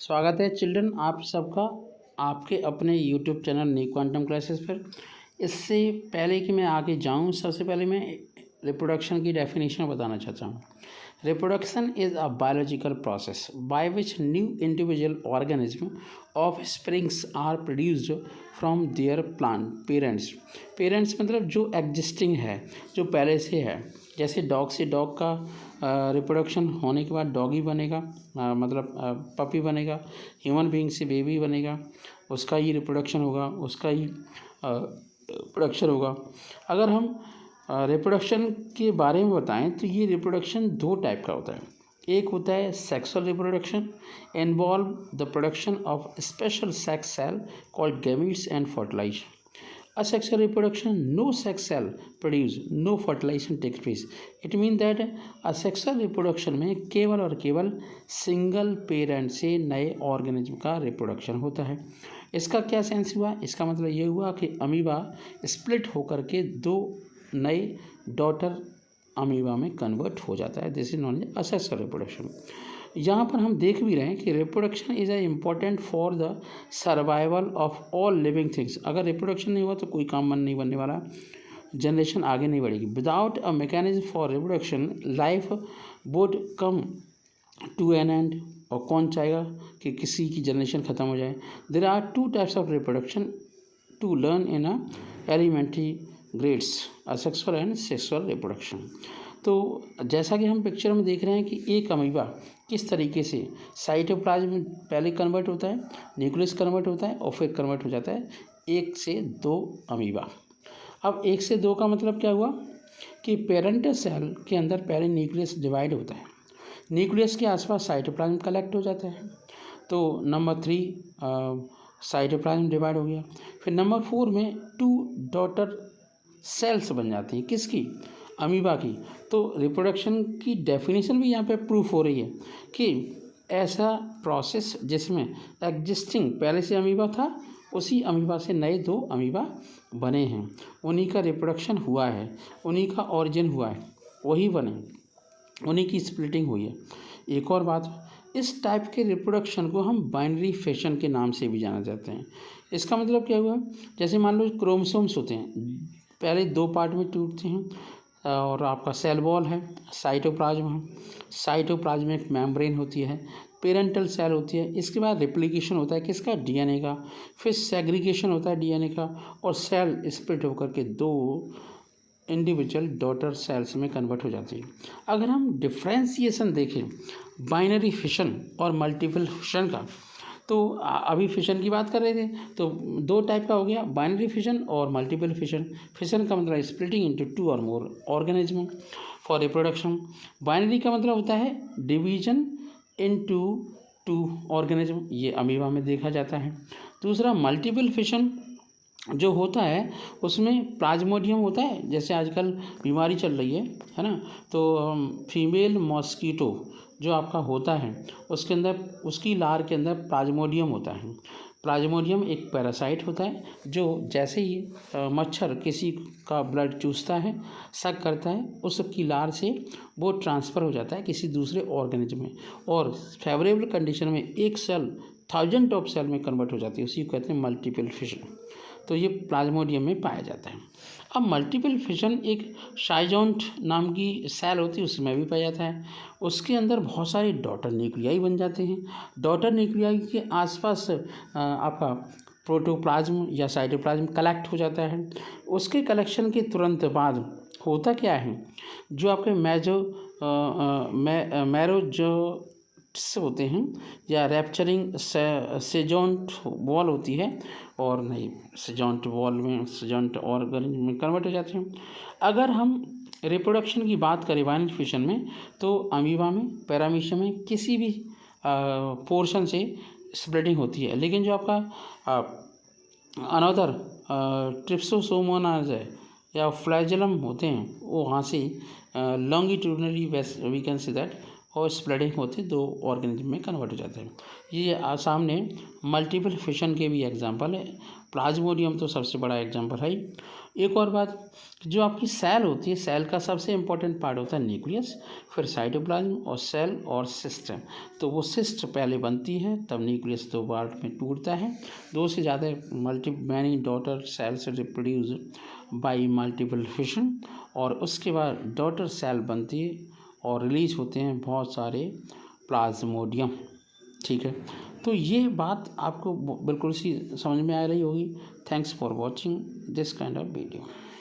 स्वागत है चिल्ड्रन आप सबका आपके अपने YouTube channel new quantum classes पर। इससे पहले कि मैं आगे जाऊं, सबसे पहले मैं रिप्रोडक्शन की डेफिनेशन बताना चाहता हूं। Reproduction is a biological process by which new individual organism offsprings are produced from their plant parents. Parents मतलब जो एग्जिस्टिंग है, जो पहले से है। जैसे डॉग से डॉग का रिप्रोडक्शन होने के बाद डॉगी बनेगा, मतलब पपी बनेगा। ह्यूमन बीइंग से बेबी बनेगा, उसका ही रिप्रोडक्शन होगा, उसका ही प्रोडक्शन होगा। अगर हम रिप्रोडक्शन के बारे में बताएं तो ये रिप्रोडक्शन दो टाइप का होता है। एक होता है sexual reproduction, involve the production of special sex cell called gametes and fertilisation. Asexual reproduction, no sex cell produce, no fertilization takes place. It means that asexual reproduction में केवल और केवल सिंगल पेरेंट से नए ऑर्गेनिज्म का reproduction होता है। इसका क्या सेंस हुआ? इसका मतलब ये हुआ कि अमीबा स्प्लिट होकर के दो नए डॉटर अमीबा में कन्वर्ट हो जाता है। This is known as asexual reproduction. यहाँ पर हम देख भी रहे हैं कि reproduction is a important for the survival of all living things. अगर रिप्रोडक्शन नहीं हुआ तो कोई काम नहीं बनने वाला, जनरेशन आगे नहीं बढ़ेगी। Without a mechanism for reproduction life would come to an end. और कौन चाहेगा कि किसी की जनरेशन ख़त्म हो जाए? There are two types of reproduction to learn in a elementary grades, asexual and sexual reproduction. तो जैसा कि हम पिक्चर में देख रहे हैं कि एक अमीबा किस तरीके से साइटोप्लाज्म में पहले कन्वर्ट होता है, न्यूक्लियस कन्वर्ट होता है और फिर कन्वर्ट हो जाता है 1 से 2 अमीबा। अब 1 से 2 का मतलब क्या हुआ कि पेरेंटल सेल के अंदर पहले न्यूक्लियस डिवाइड होता है, न्यूक्लियस के आसपास साइटोप्लाज्म कलेक्ट हो जाता है। तो नंबर 3 साइटोप्लाज्म डिवाइड हो गया। फिर नंबर 4 में 2 डॉटर सेल्स बन जाती हैं, किसकी? अमीबा की। तो रिप्रोडक्शन की डेफिनेशन भी यहाँ पे प्रूफ हो रही है कि ऐसा प्रोसेस जिसमें एग्जिस्टिंग पहले से अमीबा था, उसी अमीबा से नए 2 अमीबा बने हैं, उन्हीं का रिप्रोडक्शन हुआ है, उन्हीं का ऑरिजिन हुआ है, वही बने, उन्हीं की स्प्लिटिंग हुई है। एक और बात, इस टाइप के रिप्रोडक्शन को हम बाइनरी फिशन के नाम से भी जाना जाते हैं। इसका मतलब क्या हुआ? जैसे मान लो क्रोमोसोम्स होते हैं, पहले 2 पार्ट में टूटते हैं और आपका सेल वॉल है, साइटोप्लाज्म है, साइटोप्लाज्म में एक मेम्ब्रेन होती है, पेरेंटल सेल होती है, इसके बाद रिप्लिकेशन होता है किसका? डीएनए का, फिर सेग्रीगेशन होता है डीएनए का, और सेल स्प्लिट होकर के 2 इंडिविजुअल डॉटर सेल्स में कन्वर्ट हो जाती है। अगर हम डिफ्रेंसिएशन देखें बाइनरी फिशन और मल्टीपल फिशन का, तो अभी फिशन की बात कर रहे थे, तो 2 टाइप का हो गया, बाइनरी फिशन और मल्टीपल फिशन। फिशन का मतलब स्प्लिटिंग इनटू 2 और मोर ऑर्गेनिज्म फॉर रिप्रोडक्शन। बाइनरी का मतलब होता है डिवीजन इनटू 2 ऑर्गेनिज्म, ये अमीबा में देखा जाता है। दूसरा मल्टीपल फिशन जो होता है उसमें प्लाज्मोडियम होता है, जैसे आजकल बीमारी चल रही है ना, तो फीमेल मॉस्कीटो जो आपका होता है उसके अंदर, उसकी लार के अंदर प्लाज्मोडियम होता है। प्लाज्मोडियम एक पैरासाइट होता है जो जैसे ही मच्छर किसी का ब्लड चूसता है, सक करता है, उसकी लार से वो ट्रांसफ़र हो जाता है किसी दूसरे ऑर्गेनिज्म में, और फेवरेबल कंडीशन में एक सेल 1000 ऑफ सेल में कन्वर्ट हो जाती है, उसी को कहते हैं मल्टीपल फिशन। तो ये प्लाज्मोडियम में पाया जाता है। अब मल्टीपल फिशन एक शाइजोन्ट नाम की सेल होती है, उसमें भी पाया जाता है। उसके अंदर बहुत सारे डॉटर न्यूक्लियाई बन जाते हैं। डॉटर न्यूक्लियाई के आसपास आपका प्रोटोप्लाज्म या साइटोप्लाज्म कलेक्ट हो जाता है। उसके कलेक्शन के तुरंत बाद होता क्या है, जो आपके मैरोजोट्स होते हैं या रैप्चरिंग सेजोंट वॉल होती है, और नहीं सेजोंट वॉल में सेजोंट ऑर्गेनिज्म में कन्वर्ट हो जाते हैं। अगर हम रिप्रोडक्शन की बात करें बाइनरी फिशन में, तो अमीबा में, पैरामीशियम में किसी भी पोर्शन से स्प्लिटिंग होती है, लेकिन जो आपका अनदर ट्रिप्सोसोमोनाज है या फ्लैजेलम होते हैं, वो वहाँ से longitudinally we can say that और स्प्रेडिंग होते दो ऑर्गेनिज्म में कन्वर्ट हो जाते हैं। ये सामने मल्टीपल फिशन के भी एग्जांपल है। प्लाज्मोडियम तो सबसे बड़ा एग्जांपल है। एक और बात, जो आपकी सेल होती है, सेल का सबसे इम्पोर्टेंट पार्ट होता है न्यूक्लियस, फिर साइटोप्लाज्म और सेल और सिस्टम। तो वो सिस्ट पहले बनती है, तब न्यूक्लियस दो पार्ट में टूटता है। दो से ज़्यादा many daughter cells reproduce by multiple fission, और उसके बाद डॉटर सेल बनती है और रिलीज होते हैं बहुत सारे प्लाज्मोडियम। ठीक है, तो ये बात आपको बिल्कुल सी समझ में आ रही होगी। Thanks for watching this kind of video.